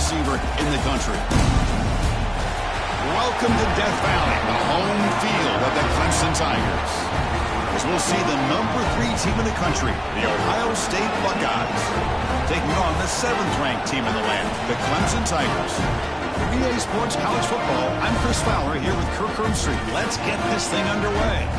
receiver in the country. Welcome to Death Valley, the home field of the Clemson Tigers, as we'll see the #3 team in the country, the Ohio State Buckeyes, taking on the 7th-ranked team in the land, the Clemson Tigers. For EA Sports College Football, I'm Chris Fowler here with Kirk Herbstreit. Let's get this thing underway.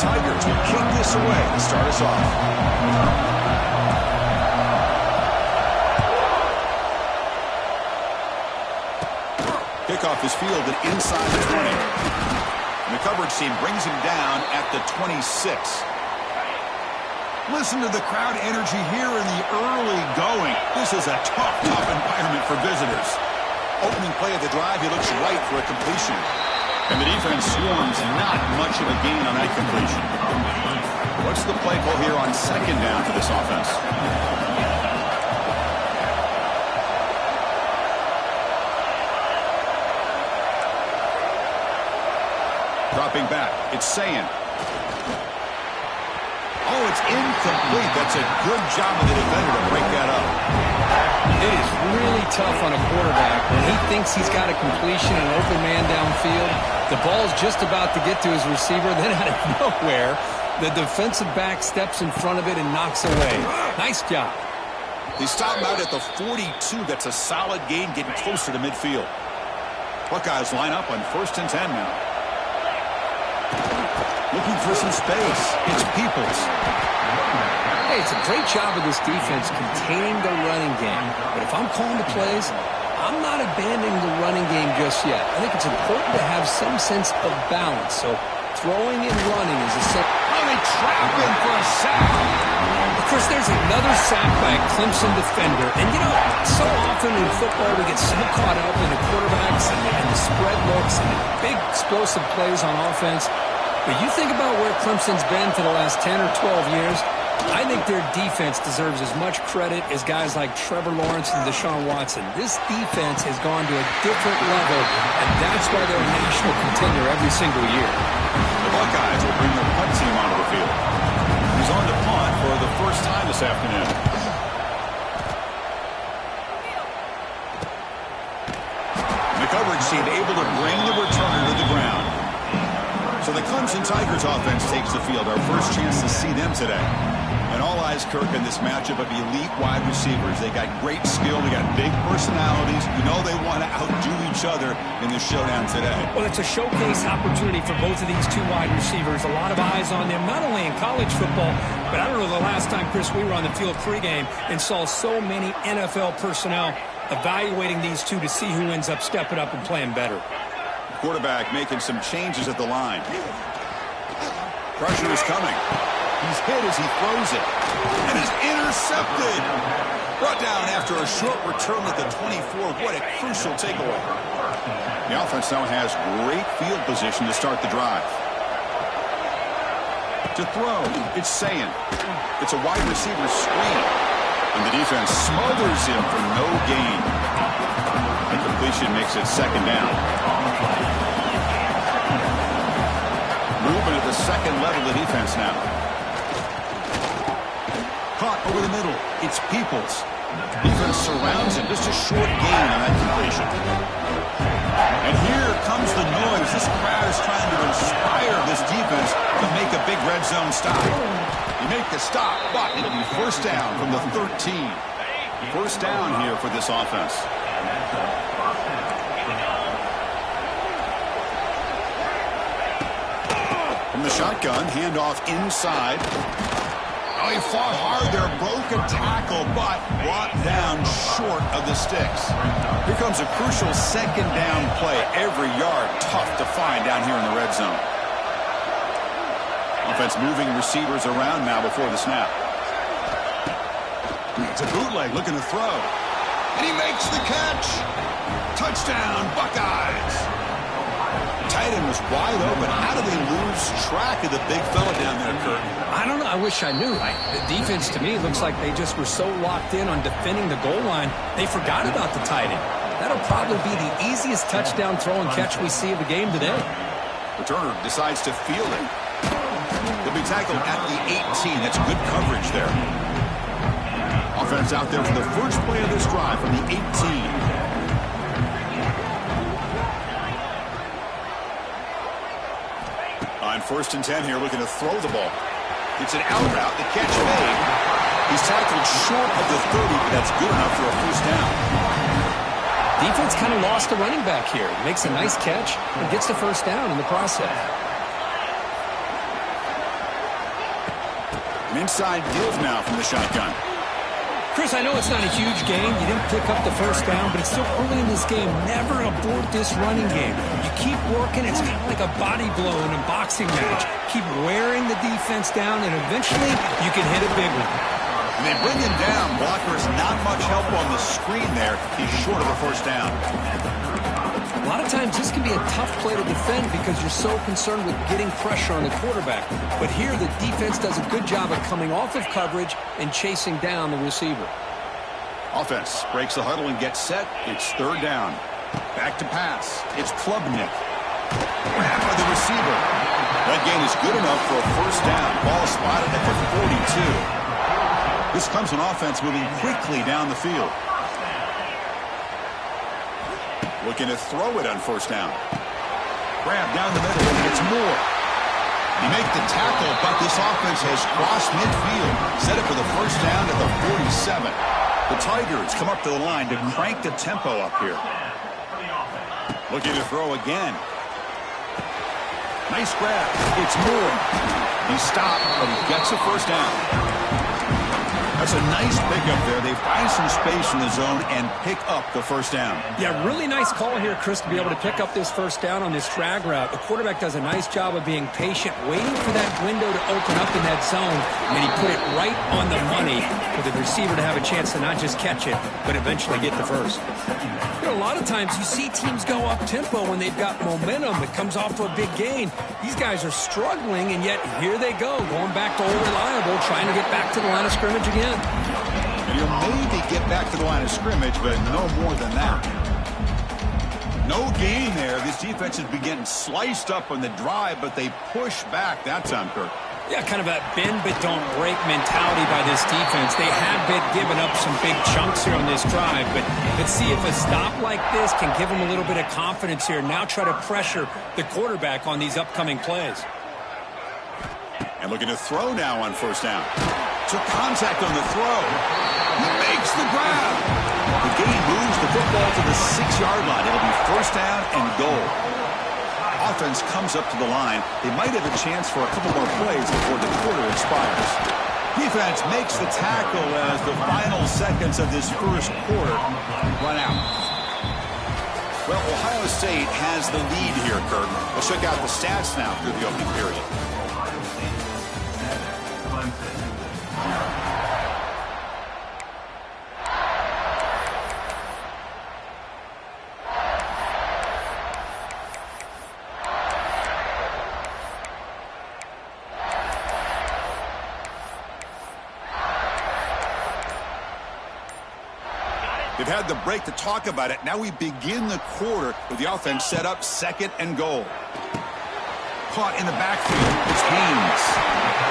Tigers will kick this away to start us off. Kickoff is fielded inside the 20. And the coverage team brings him down at the 26. Listen to the crowd energy here in the early going. This is a tough environment for visitors. Opening play of the drive, he looks right for a completion. And the defense swarms, not much of a gain on that completion. What's the play call here on 2nd down for this offense? Dropping back, it's Sayin. Oh, it's incomplete. That's a good job of the defender to break that up. It is really tough on a quarterback when he thinks he's got a completion and an open man downfield. The ball's just about to get to his receiver. Then out of nowhere, the defensive back steps in front of it and knocks away. Nice job. They stop him out at the 42. That's a solid gain, getting closer to midfield. Buckeyes line up on 1st and 10 now. Looking for some space. It's Peoples. Hey, it's a great job of this defense containing the running game. But if I'm calling the plays, I'm not abandoning the running game just yet. I think it's important to have some sense of balance. So throwing and running is essential. Oh, they trap him for a sack. Of course, there's another sack by a Clemson defender. And, you know, so often in football we get so caught up in the quarterbacks and the spread looks and the big explosive plays on offense. But you think about where Clemson's been for the last 10 or 12 years, I think their defense deserves as much credit as guys like Trevor Lawrence and Deshaun Watson. This defense has gone to a different level, and that's why they're a national contender every single year. The Buckeyes will bring the punt team onto the field. He's on to punt for the first time this afternoon. The coverage team able to bring the returner to the ground. So the Clemson Tigers offense takes the field. Our first chance to see them today. And all eyes, Kirk, in this matchup of elite wide receivers. They got great skill. They got big personalities. You know they want to outdo each other in the showdown today. Well, it's a showcase opportunity for both of these two wide receivers. A lot of eyes on them, not only in college football, but I don't know the last time, Chris, we were on the field pregame and saw so many NFL personnel evaluating these two to see who ends up stepping up and playing better. Quarterback making some changes at the line. Pressure is coming. He's hit as he throws it. And is intercepted. Brought down after a short return at the 24. What a crucial takeaway. The offense now has great field position to start the drive. To throw, it's Sayin. It's a wide receiver screen. And the defense smothers him for no gain. The completion makes it 2nd down. Movement at the 2nd level of defense now. Caught over the middle. It's Peoples. Defense surrounds him. Just a short gain on that completion. And here comes the noise. This crowd is trying to inspire this defense to make a big red zone stop. You make the stop, but it'll be 1st down from the 13. 1st down here for this offense. From the shotgun, handoff inside. Oh, he fought hard there, broke a tackle, but brought down short of the sticks. Here comes a crucial 2nd down play. Every yard tough to find down here in the red zone. Offense moving receivers around now before the snap. It's a bootleg looking to throw. And he makes the catch. Touchdown, Buckeyes. Tight end was wide open. How do they lose track of the big fella down there, Kurt? I don't know. I wish I knew. The defense, to me, looks like they just were so locked in on defending the goal line, they forgot about the tight end. That'll probably be the easiest touchdown throw and catch we see of the game today. Returner decides to field it. He'll be tackled at the 18. That's good coverage there. Offense out there for the first play of this drive from the 18. On 1st and 10 here, looking to throw the ball. It's an out route. The catch made. He's tackled short of the 30, but that's good enough for a first down. Defense kind of lost the running back here. Makes a nice catch and gets the first down in the process. An inside give now from the shotgun. Chris, I know it's not a huge game. You didn't pick up the first down, but it's still early in this game. Never abort this running game. You keep working. It's kind of like a body blow in a boxing match. Keep wearing the defense down, and eventually you can hit a big one. And they bring him down. Blockers not much help on the screen there. He's short of a first down. A lot of times this can be a tough play to defend because you're so concerned with getting pressure on the quarterback. But here the defense does a good job of coming off of coverage and chasing down the receiver. Offense breaks the huddle and gets set. It's 3rd down. Back to pass. It's Klubnik. Grab by the receiver. That gain is good enough for a first down. Ball spotted at the 42. This comes an offense moving quickly down the field. Looking to throw it on first down. Grab down the middle, and it's Moore. He make the tackle, but this offense has crossed midfield. Set it for the first down at the 47. The Tigers come up to the line to crank the tempo up here. Looking to throw again. Nice grab. It's Moore. He stopped, but he gets a first down. That's a nice pickup there. They find some space in the zone and pick up the first down. Yeah, really nice call here, Chris, to be able to pick up this first down on this drag route. The quarterback does a nice job of being patient, waiting for that window to open up in that zone, and he put it right on the money for the receiver to have a chance to not just catch it, but eventually get the first. You know, a lot of times you see teams go up-tempo when they've got momentum. It comes off for a big gain. These guys are struggling, and yet here they go, going back to old reliable, trying to get back to the line of scrimmage again. And he'll maybe get back to the line of scrimmage, but no more than that. No gain there. This defense has been getting sliced up on the drive, but they push back. That's on Kirk. Yeah, kind of a bend but don't break mentality by this defense. They have been giving up some big chunks here on this drive, but let's see if a stop like this can give them a little bit of confidence here. Now try to pressure the quarterback on these upcoming plays. And looking to throw now on first down. Took contact on the throw. He makes the grab. The gain moves the football to the 6-yard line. It'll be first down and goal. Offense comes up to the line. They might have a chance for a couple more plays before the quarter expires. Defense makes the tackle as the final seconds of this first quarter run out. Well, Ohio State has the lead here, Kirk. Let's check out the stats now through the opening period. They've had the break to talk about it. Now we begin the quarter with the offense set up 2nd and goal. Caught in the backfield. It's Haynes.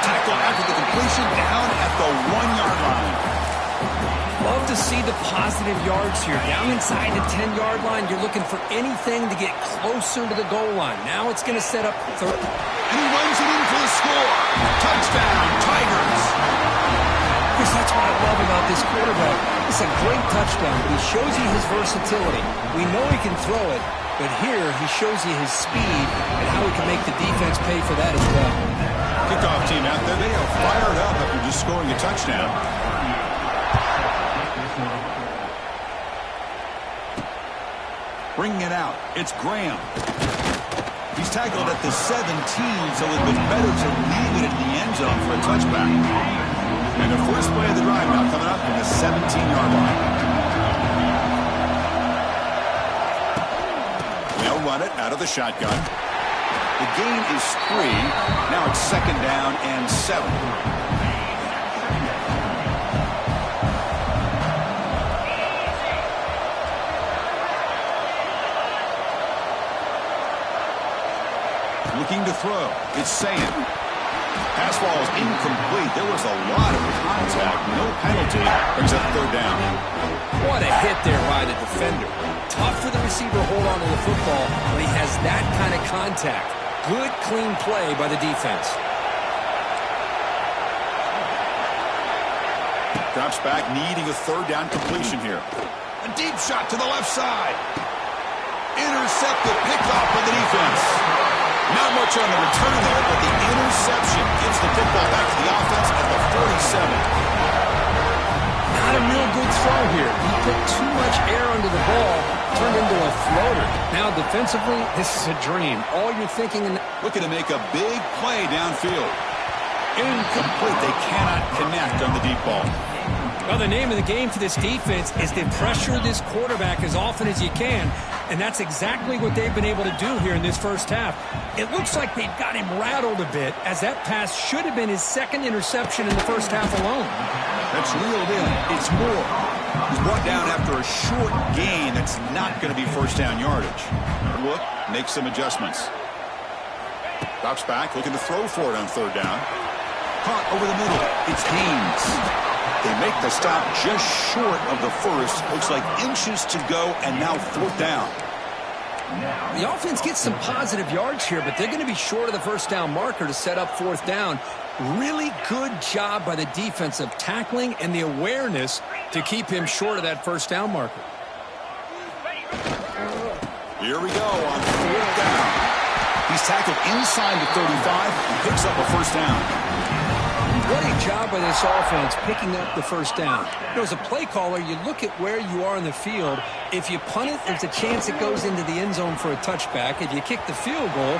Tackle after the completion down at the 1-yard line. Love to see the positive yards here. Down inside the 10-yard line, you're looking for anything to get closer to the goal line. Now it's going to set up third. And he runs it in for the score. Touchdown, Tigers. Chris, that's what I love about this quarterback. It's a great touchdown, but he shows you his versatility. We know he can throw it, but here he shows you his speed and how he can make the defense pay for that as well. Kickoff team out there, they are fired up after just scoring a touchdown. Bringing it out, it's Graham. He's tackled at the 17, so it would be better to leave it in the end zone for a touchback. And the first play of the drive now coming up from the 17-yard line. They'll run it out of the shotgun. The gain is 3. Now it's 2nd down and 7. Looking to throw. It's Saying. Pass ball is incomplete. There was a lot of contact. No penalty. Brings up third down. What a hit there by the defender. Tough for the receiver to hold on to the football when he has that kind of contact. Good, clean play by the defense. Drops back, needing a third down completion here. A deep shot to the left side. Intercepted, picked off by the defense. Not much on the return there, but the interception gives the football back to the offense at the 47. Not a real good throw here. He put too much air under the ball, turned into a floater. Now defensively, this is a dream. All you're thinking... Looking to make a big play downfield. Incomplete. They cannot connect on the deep ball. Well, the name of the game for this defense is to pressure this quarterback as often as you can, and that's exactly what they've been able to do here in this first half. It looks like they've got him rattled a bit, as that pass should have been his second interception in the first half alone. That's reeled in. It's more. He's brought down after a short gain that's not going to be first down yardage. Look, make some adjustments. Drops back, looking to throw for it on third down. Caught over the middle. It's Haynes. They make the stop just short of the first. Looks like inches to go, and now fourth down. The offense gets some positive yards here, but they're going to be short of the first down marker to set up fourth down. Really good job by the defense of tackling and the awareness to keep him short of that first down marker. Here we go on fourth down. He's tackled inside the 35 and picks up a first down. What a job by this offense picking up the first down. As a play caller, you look at where you are in the field. If you punt it, there's a chance it goes into the end zone for a touchback. If you kick the field goal,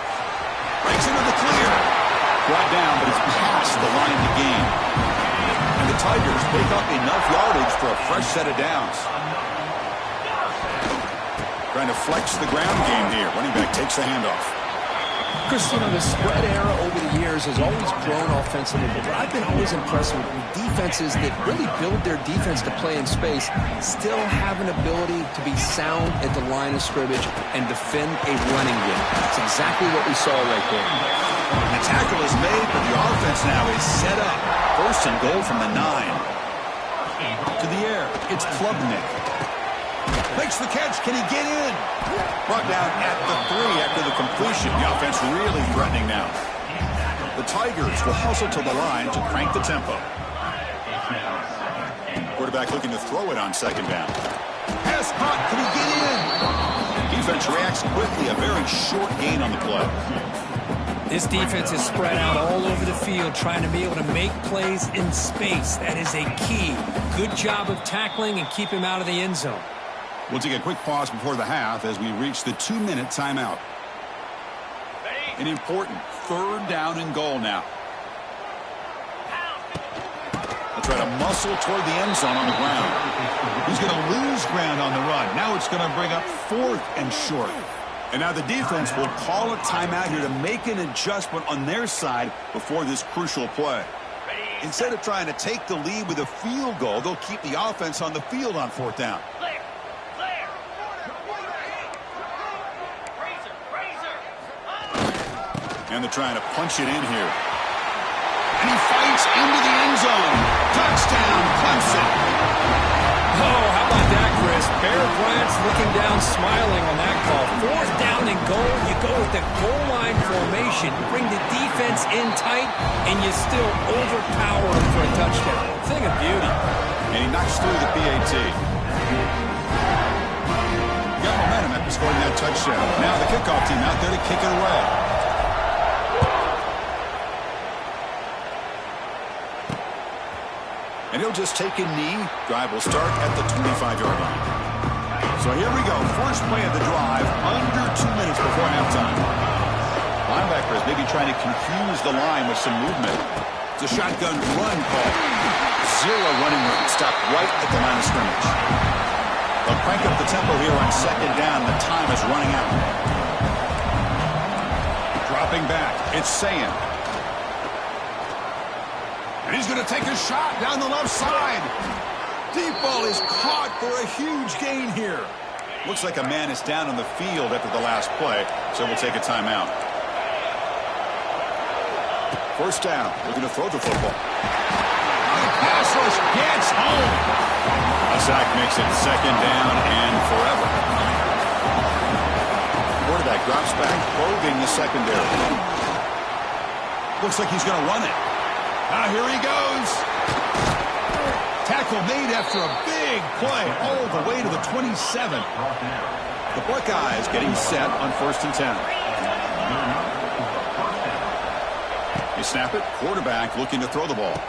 breaks into the clear. Brought down, but it's past the line of the game. And the Tigers pick up enough yardage for a fresh set of downs. Trying to flex the ground game here. Running back takes the handoff. Chris, the spread era over the years has always grown offensively, but what I've been always impressed with defenses that really build their defense to play in space still have an ability to be sound at the line of scrimmage and defend a running game. That's exactly what we saw right there. The tackle is made, but the offense now is set up. First and goal from the 9. To the air, it's Klubnik. Makes the catch. Can he get in? Brought down at the 3 after the completion. The offense really threatening now. The Tigers will hustle to the line to crank the tempo. Quarterback looking to throw it on second down. Pass caught. Can he get in? Defense reacts quickly. A very short gain on the play. This defense is spread out all over the field, trying to be able to make plays in space. That is a key. Good job of tackling and keep him out of the end zone. We'll take a quick pause before the half as we reach the 2-minute timeout. An important third down and goal now. They'll try to muscle toward the end zone on the ground. He's going to lose ground on the run. Now it's going to bring up fourth and short. And now the defense will call a timeout here to make an adjustment on their side before this crucial play. Instead of trying to take the lead with a field goal, they'll keep the offense on the field on fourth down. And they're trying to punch it in here. And he fights into the end zone. Touchdown, Clemson. Oh, how about that, Chris? Bear Bryant's looking down, smiling on that call. Fourth down and goal. You go with the goal line formation. You bring the defense in tight, and you still overpower them for a touchdown. Thing of beauty. And he knocks through the PAT. Got momentum after scoring that touchdown. Now the kickoff team out there to kick it away. And he'll just take a knee. Drive will start at the 25-yard line. So here we go. First play of the drive, under 2 minutes before halftime. Linebackers maybe trying to confuse the line with some movement. It's a shotgun run call. Zero running room. Stopped right at the line of scrimmage. They'll crank up the tempo here on second down. The time is running out. Dropping back. It's Saying. And he's going to take a shot down the left side. Deep ball is caught for a huge gain here. Looks like a man is down on the field after the last play, so we'll take a timeout. First down, looking to throw the football. The pass rush gets home. A sack makes it second down and forever. Quarterback drops back, probing the secondary. Looks like he's going to run it. Now here he goes. Tackle made after a big play all the way to the 27. The Buckeyes getting set on 1st and 10. They snap it. Quarterback looking to throw the ball.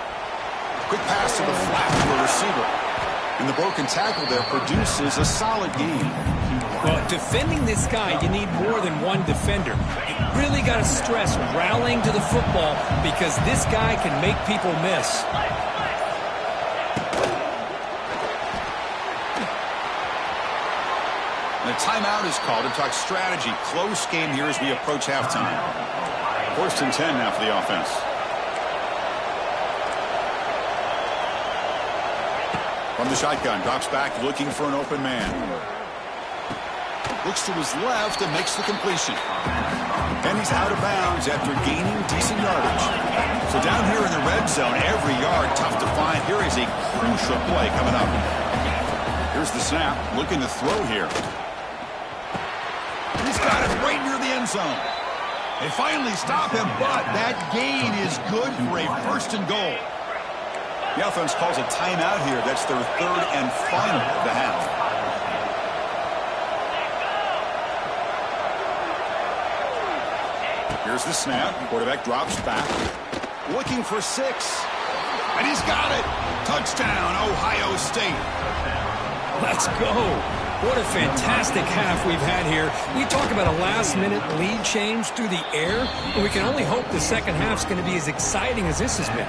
Quick pass to the flat to a receiver. And the broken tackle there produces a solid gain. Well, defending this guy, you need more than one defender. You really got to stress rallying to the football because this guy can make people miss. And a timeout is called to talk strategy. Close game here as we approach halftime. 1st and 10 now for the offense. From the shotgun, drops back looking for an open man. Looks to his left and makes the completion. And he's out of bounds after gaining decent yardage. So down here in the red zone, every yard tough to find. Here is a crucial play coming up. Here's the snap, looking to throw here. He's got it right near the end zone. They finally stop him, but that gain is good for a 1st and goal. The offense calls a timeout here. That's their 3rd and final of the half. Here's the snap. Quarterback drops back. Looking for 6. And he's got it. Touchdown, Ohio State. Let's go. What a fantastic half we've had here. We talk about a last-minute lead change through the air, and we can only hope the second half's going to be as exciting as this has been.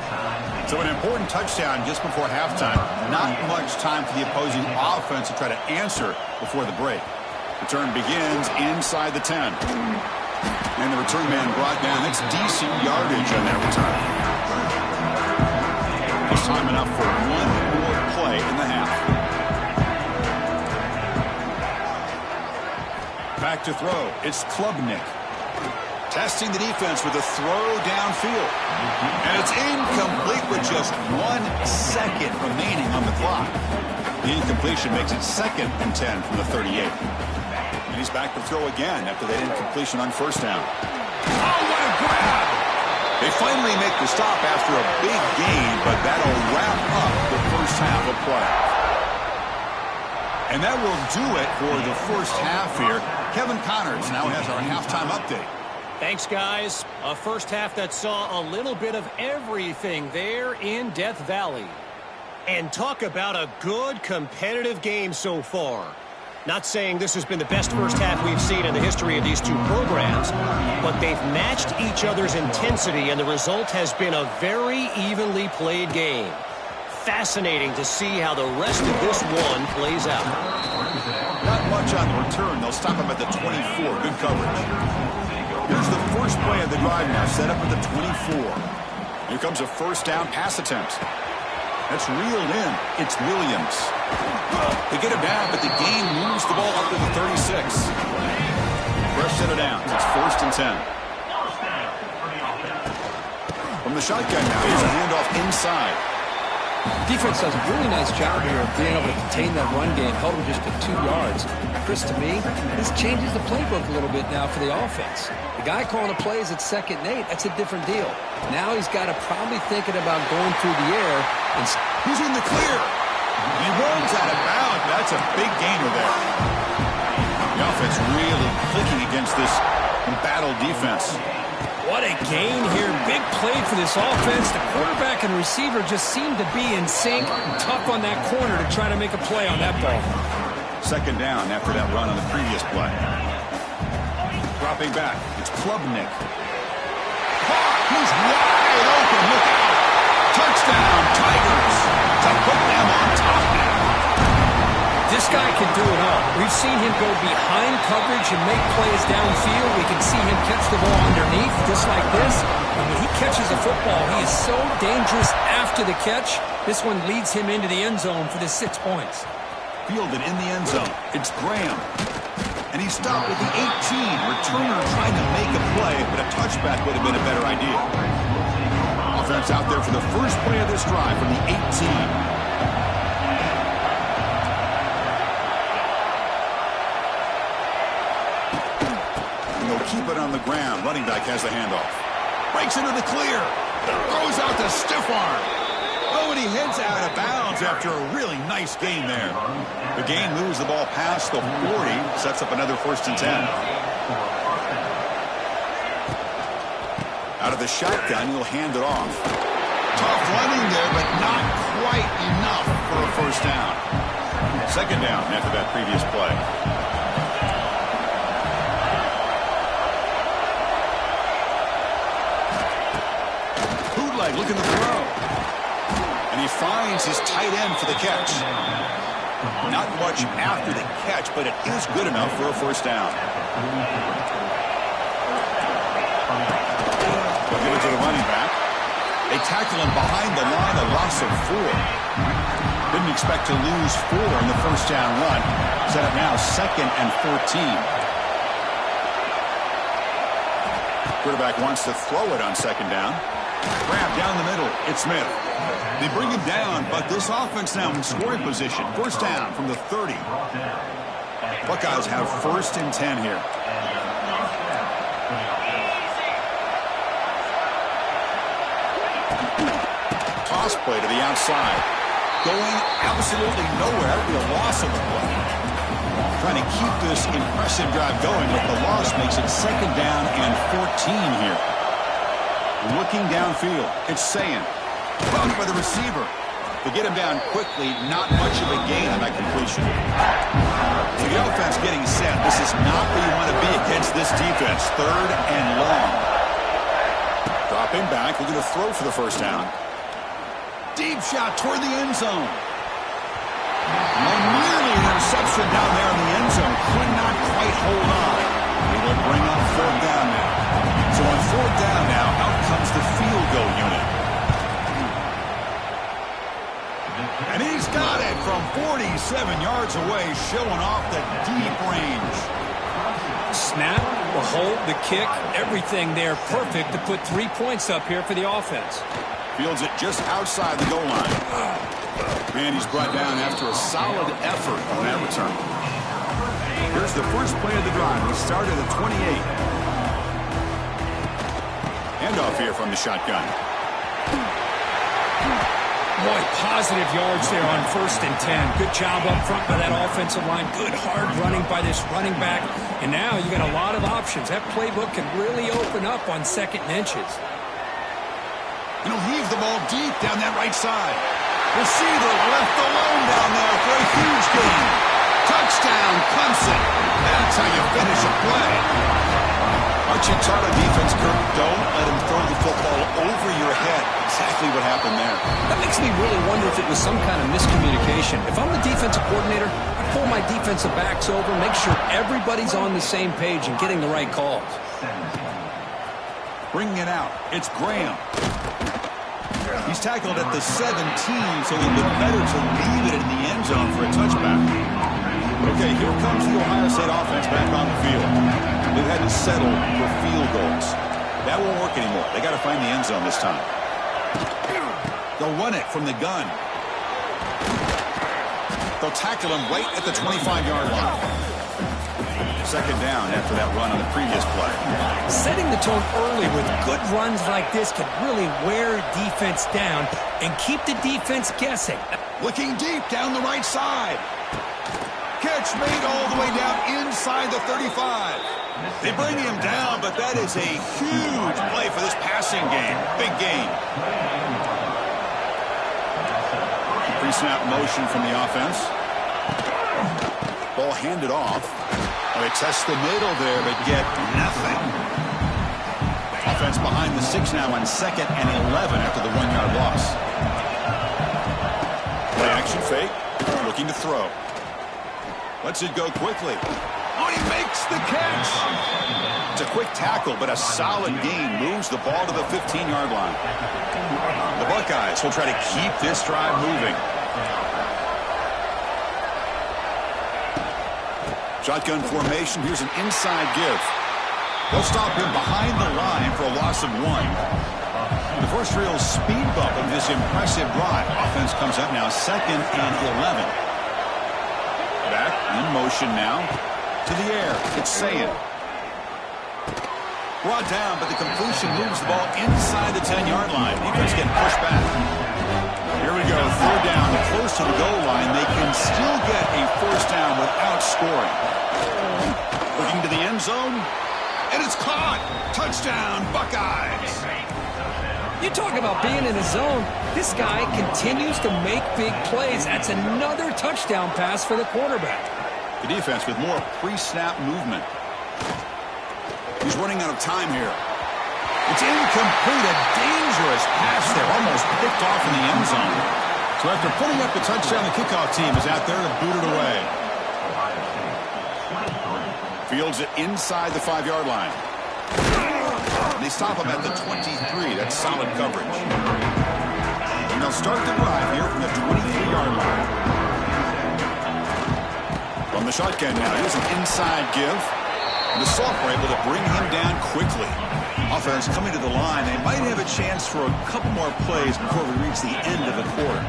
So an important touchdown just before halftime. Not much time for the opposing offense to try to answer before the break. Return begins inside the 10. And the return man brought down. That's decent yardage on that return. It's time enough for one more play in the half. Back to throw. It's Klubnik. Testing the defense with a throw downfield. And it's incomplete with just 1 second remaining on the clock. The incompletion makes it 2nd and 10 from the 38. And he's back to throw again after that incompletion on 1st down. Oh, what a grab! They finally make the stop after a big gain, but that'll wrap up the first half of play. And that will do it for the first half here. Kevin Connors now has our halftime update. Thanks, guys. A first half that saw a little bit of everything there in Death Valley. And talk about a good competitive game so far. Not saying this has been the best first half we've seen in the history of these two programs, but they've matched each other's intensity, and the result has been a very evenly played game. Fascinating to see how the rest of this one plays out. Not much on the return. They'll stop him at the 24. Good coverage. Here's the first play of the drive now, set up at the 24. Here comes a first down pass attempt. That's reeled in. It's Williams. They get him down, but the game moves the ball up to the 36. Fresh set of downs. It's 1st and 10. From the shotgun now, here's a handoff inside. Defense does a really nice job here of being able to contain that run game. Held him just to 2 yards. Chris, to me, this changes the playbook a little bit now for the offense. The guy calling the plays at 2nd and 8, that's a different deal. Now he's got to probably thinking about going through the air. And he's in the clear. He runs out of bounds. That's a big gainer there. The offense really clicking against this embattled defense. What a gain here. Big play for this offense. The quarterback and receiver just seem to be in sync. Tough on that corner to try to make a play on that ball. 2nd down after that run on the previous play. Dropping back. It's Klubnik. He's wide open. Look out. Touchdown, Tigers. To put them on top now. This guy can do it all. We've seen him go behind coverage and make plays downfield. We can see him catch the ball underneath, just like this. And when he catches a football, he is so dangerous after the catch. This one leads him into the end zone for the 6 points. Fielded in the end zone. It's Graham. And he stopped with the 18. Returner trying to make a play, but a touchback would have been a better idea. offense out there for the first play of this drive from the 18. Keep it on the ground. Running back has the handoff. Breaks into the clear. Throws out the stiff arm. Oh, and he heads out of bounds after a really nice gain there. The gain moves the ball past the 40. Sets up another 1st and 10. Out of the shotgun, he'll hand it off. Tough running there, but not quite enough for a 1st down. 2nd down after that previous play. Looking to throw. And he finds his tight end for the catch. Not much after the catch, but it is good enough for a 1st down. They'll give it to the running back. They tackle him behind the line, a loss of 4. Didn't expect to lose 4 in the 1st down run. Set up now 2nd and 14. Quarterback wants to throw it on 2nd down. Grab down the middle. It's Smith. They bring him down, but this offense now in scoring position. 1st down from the 30. Buckeyes have 1st and 10 here. Toss play to the outside. Going absolutely nowhere. It'll be a loss of the play. Trying to keep this impressive drive going, but the loss makes it 2nd down and 14 here. Looking downfield, it's Sayin. Bumped by the receiver. To get him down quickly, not much of a gain on that completion. So the offense getting set. This is not where you want to be against this defense. 3rd and long. Dropping back, looking to throw for the 1st down. Deep shot toward the end zone. Nearly an interception down there in the end zone. Could not quite hold on. It'll bring up 4th down now. So on 4th down now, out comes the field goal unit. And he's got it from 47 yards away, showing off the deep range. Snap, the hold, the kick, everything there perfect to put 3 points up here for the offense. Fields it just outside the goal line. And he's brought down after a solid effort on that return. Here's the first play of the drive. He started at 28. Handoff here from the shotgun. Boy, positive yards there on 1st and 10. Good job up front by that offensive line. Good hard running by this running back. And now you got a lot of options. That playbook can really open up on 2nd and inches. And he'll heave the ball deep down that right side. Receiver left alone down there for a huge gain. Touchdown, Clemson. That's how you finish a play. Aren't you taught on defense, Kirk? Don't let him throw the football over your head. Exactly what happened there. That makes me really wonder if it was some kind of miscommunication. If I'm the defensive coordinator, I pull my defensive backs over, make sure everybody's on the same page and getting the right calls. Bringing it out. It's Graham. He's tackled at the 17, so it'll be better to leave it in the end zone for a touchback. Okay, here comes the Ohio State offense back on the field. They've had to settle for field goals. That won't work anymore. They got to find the end zone this time. They'll run it from the gun. They'll tackle him right at the 25-yard line. 2nd down after that run on the previous play. Setting the tone early with good runs like this can really wear defense down and keep the defense guessing. Looking deep down the right side. Catch made all the way down inside the 35. They bring him down, but that is a huge play for this passing game. Big gain. Pre-snap motion from the offense. Ball handed off. They test the middle there, but get nothing. Offense behind the 6 now on 2nd and 11 after the 1-yard loss. Play action fake. Looking to throw. Lets it go quickly. Oh, he makes the catch. It's a quick tackle, but a solid gain moves the ball to the 15-yard line. The Buckeyes will try to keep this drive moving. Shotgun formation. Here's an inside give. They'll stop him behind the line for a loss of 1. The first real speed bump of this impressive drive. Offense comes up now 2nd and 11. Back in motion now. To the air. It's Sayan. Brought down, but the completion moves the ball inside the 10-yard line. Defense getting pushed back. Here we go. 3rd down. Close to the goal line. They can still get a first down without scoring. Looking to the end zone. And it's caught. Touchdown, Buckeyes. You talk about being in a zone. This guy continues to make big plays. That's another touchdown pass for the quarterback. The defense with more pre-snap movement. He's running out of time here. It's incomplete. A dangerous pass there. Almost picked off in the end zone. So after putting up the touchdown, the kickoff team is out there to boot it away. Fields it inside the 5-yard line. They stop him at the 23. That's solid coverage. And they'll start the drive here from the 23-yard line. From the shotgun now, here's an inside give. And the sophomore able to bring him down quickly. Offense coming to the line. They might have a chance for a couple more plays before we reach the end of the quarter.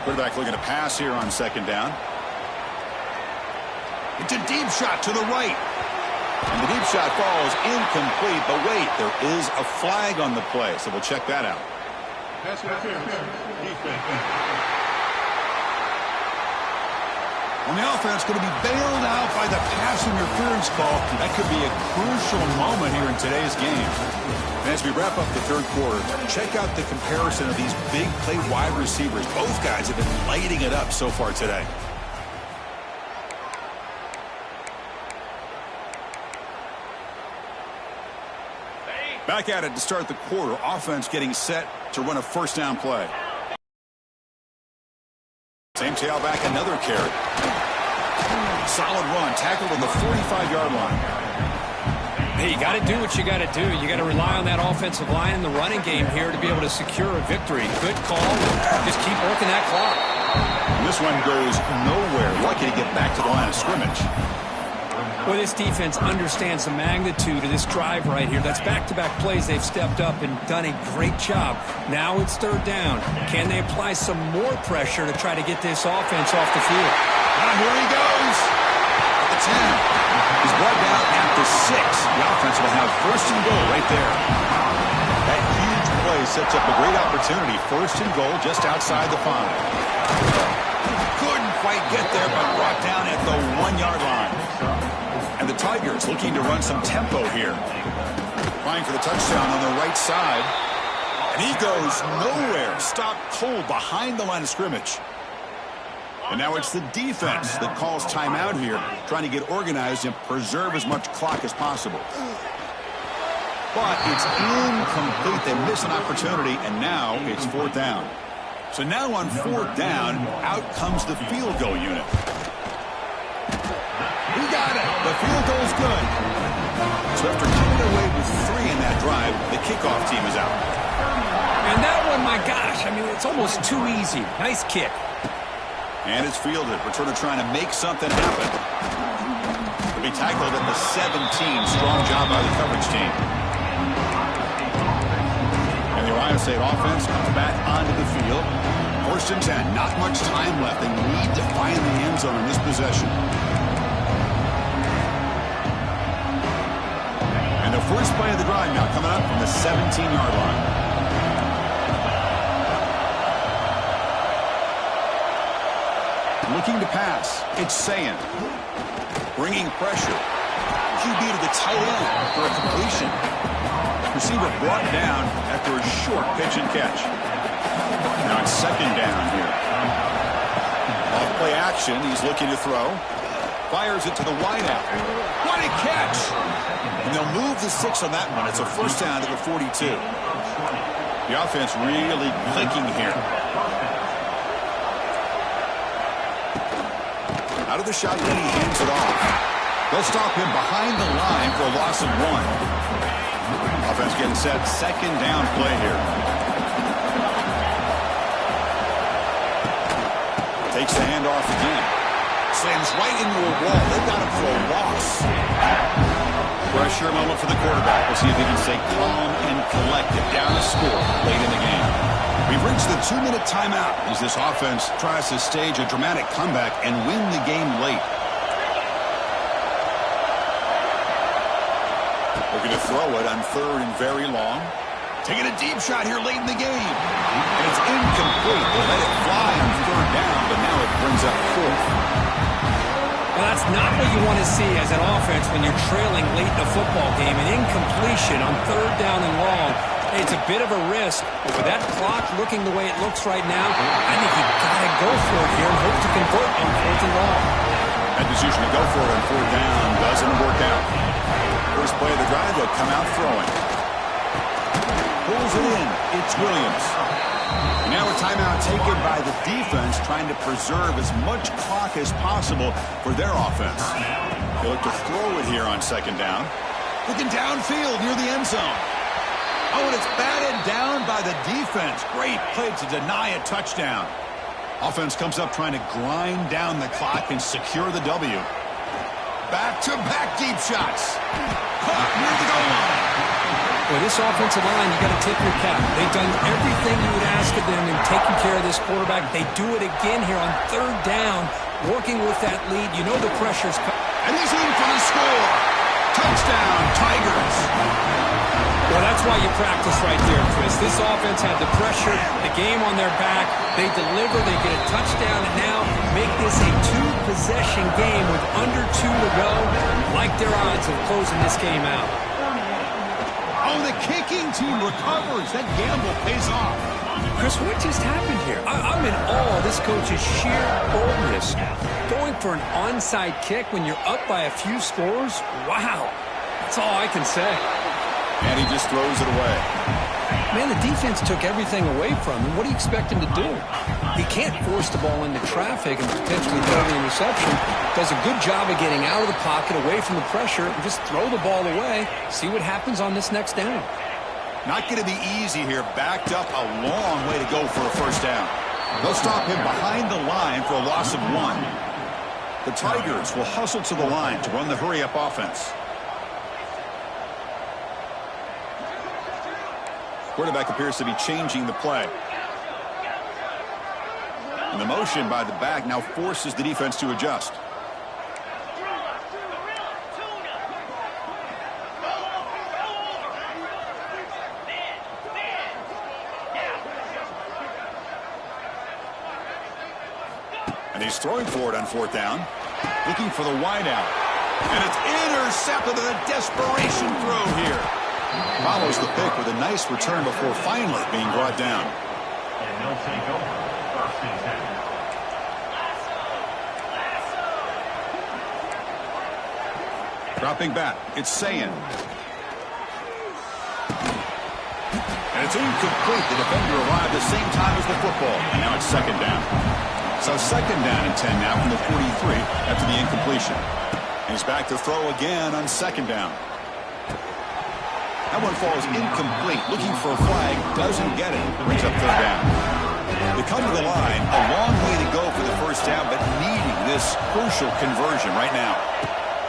Quarterback looking to pass here on 2nd down. It's a deep shot to the right. And the deep shot falls incomplete. But wait, there is a flag on the play, so we'll check that out. On the offense, going to be bailed out by the pass interference call. That could be a crucial moment here in today's game. And as we wrap up the 3rd quarter, check out the comparison of these big play wide receivers. Both guys have been lighting it up so far today. Back at it to start the quarter. Offense getting set to run a first down play. Same tailback, another carry. Solid run, tackled on the 45-yard line. Hey, you got to do what you got to do. You got to rely on that offensive line in the running game here to be able to secure a victory. Good call. Just keep working that clock. And this one goes nowhere. Lucky to get back to the line of scrimmage. Well, this defense understands the magnitude of this drive right here. That's back-to-back plays. They've stepped up and done a great job. Now it's 3rd down. Can they apply some more pressure to try to get this offense off the field? And here he goes. At the 10. He's brought down at the 6. The offense will have 1st and goal right there. That huge play sets up a great opportunity. 1st and goal just outside the 5. Couldn't quite get there, but brought down at the 1-yard line. And the Tigers looking to run some tempo here. Trying for the touchdown on the right side. And he goes nowhere. Stopped cold behind the line of scrimmage. And now it's the defense that calls timeout here, trying to get organized and preserve as much clock as possible. But it's incomplete. They miss an opportunity, and now it's 4th down. So now on 4th down, out comes the field goal unit. He got it. The field goal's good. So after coming away with 3 in that drive, the kickoff team is out. And that one, my gosh, I mean, it's almost too easy. Nice kick. And it's fielded. Returner trying to make something happen. He'll be tackled at the 17. Strong job by the coverage team. And the Ohio State offense comes back onto the field. 1st and 10. Not much time left. They need to find the end zone in this possession. And the first play of the drive now coming up from the 17-yard line. Looking to pass. It's Sayan. Bringing pressure. QB to the tight end for a completion. Receiver brought down after a short pitch and catch. Now it's 2nd down here. Off play action. He's looking to throw. Fires it to the wideout. What a catch! And they'll move the 6 on that one. It's a first down to the 42. The offense really clicking here. Out of the shotgun, he hands it off. They'll stop him behind the line for a loss of 1. Offense getting set. 2nd down play here. Takes the handoff again. Slams right into a wall. They've got him for a loss. Pressure moment for the quarterback. We'll see if he can stay calm and collected. Down a score late in the game. We've reached the 2-minute timeout as this offense tries to stage a dramatic comeback and win the game late. Looking to throw it on 3rd and very long. Taking a deep shot here late in the game. And it's incomplete. They let it fly on 3rd down, but now it brings up 4th. Well, that's not what you want to see as an offense when you're trailing late in a football game. An incompletion on 3rd down and long. Hey, it's a bit of a risk, but with that clock looking the way it looks right now, I think you've got to go for it here and hope to convert on 4th and long. That decision to go for it on 4th down doesn't work out. First play of the drive, they'll come out throwing. Pulls it in. It's Williams. And now a timeout taken by the defense, trying to preserve as much clock as possible for their offense. They look to throw it here on 2nd down. Looking downfield near the end zone. Oh, and it's batted down by the defense. Great play to deny a touchdown. Offense comes up trying to grind down the clock and secure the W. Back-to-back deep shots. Caught near the goal line. Well, this offensive line, you got to tip your cap. They've done everything you would ask of them in taking care of this quarterback. They do it again here on 3rd down, working with that lead. You know the pressure's coming. And he's in for the score. Touchdown, Tigers. Well, that's why you practice right there, Chris. This offense had the pressure, the game on their back. They deliver, they get a touchdown, and now make this a 2-possession game with under 2 to go. Like their odds of closing this game out. Oh, the kicking team recovers. That gamble pays off. Chris, what just happened here? I'm in awe of this coach's sheer boldness. Going for an onside kick when you're up by a few scores? Wow. That's all I can say. And he just throws it away. Man, the defense took everything away from him. What do you expect him to do? He can't force the ball into traffic and potentially throw the interception. Does a good job of getting out of the pocket, away from the pressure, and just throw the ball away. See what happens on this next down. Not going to be easy here. Backed up a long way to go for a 1st down. They'll stop him behind the line for a loss of 1. The Tigers will hustle to the line to run the hurry-up offense. Quarterback appears to be changing the play. And the motion by the back now forces the defense to adjust. And he's throwing for it on 4th down. Looking for the wideout. And it's intercepted with a desperation throw here. Follows the pick with a nice return before finally being brought down. And they'll take over 1st and 10. Dropping back, it's Sayin. And it's incomplete. The defender arrived the same time as the football. And now it's 2nd down. So 2nd down and 10 now from the 43 after the incompletion. And he's back to throw again on 2nd down. That one falls incomplete. Looking for a flag. Doesn't get it. Brings up 3rd down. They come to the line. A long way to go for the 1st down, but needing this crucial conversion right now.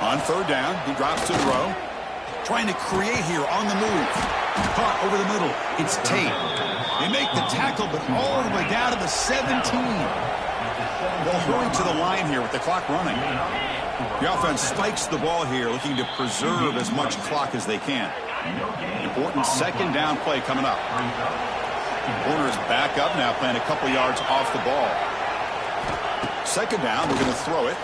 On 3rd down, he drops to throw. Trying to create here on the move. Caught over the middle. It's Tate. They make the tackle, but all the way down to the 17. They'll hurry to the line here with the clock running. The offense spikes the ball here, looking to preserve as much clock as they can. Important 2nd down play coming up. Corner is back up now, playing a couple yards off the ball. 2nd down, we're going to throw it.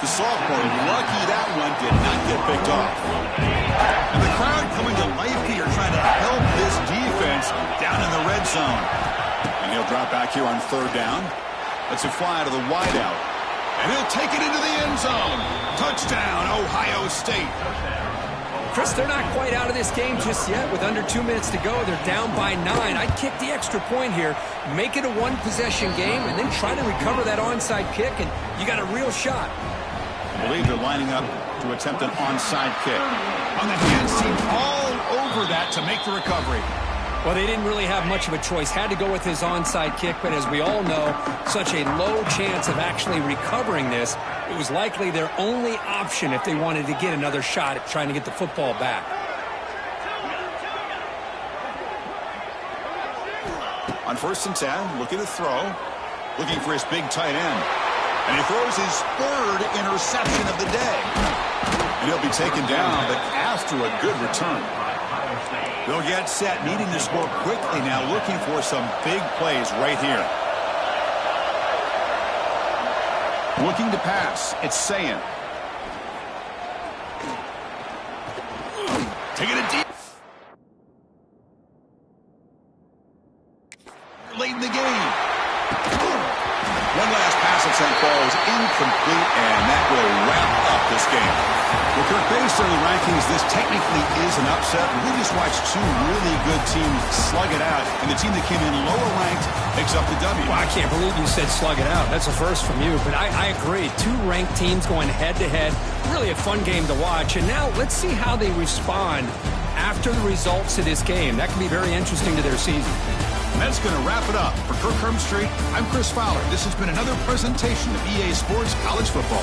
The sophomore, lucky that one did not get picked off. And the crowd coming to life here, trying to help this defense down in the red zone. And he'll drop back here on 3rd down. Lets it fly to the wideout. And he'll take it into the end zone. Touchdown, Ohio State. Chris, they're not quite out of this game just yet. With under 2 minutes to go, they're down by 9. I'd kick the extra point here, make it a 1-possession game, and then try to recover that onside kick, and you got a real shot. I believe they're lining up to attempt an onside kick. On the hands team all over that to make the recovery. Well, they didn't really have much of a choice. Had to go with his onside kick, but as we all know, such a low chance of actually recovering this. It was likely their only option if they wanted to get another shot at trying to get the football back. On 1st and 10, looking to throw. Looking for his big tight end. And he throws his 3rd interception of the day. And he'll be taken down, but after a good return. They'll get set, needing to score quickly now, looking for some big plays right here. Looking to pass, it's Sayin. Taking it deep. Late in the game. One last pass at St. Paul is incomplete, and that will wrap up this game. Well, Kirk, based on the rankings, this technically is an upset. We just watched 2 really good teams slug it out, and the team that came in lower ranked picks up the W. Well, I can't believe you said slug it out. That's a first from you, but I agree. 2 ranked teams going head-to-head. Really a fun game to watch, and now let's see how they respond after the results of this game. That can be very interesting to their season. And that's going to wrap it up. For Kirk Street, I'm Chris Fowler. This has been another presentation of EA Sports College Football.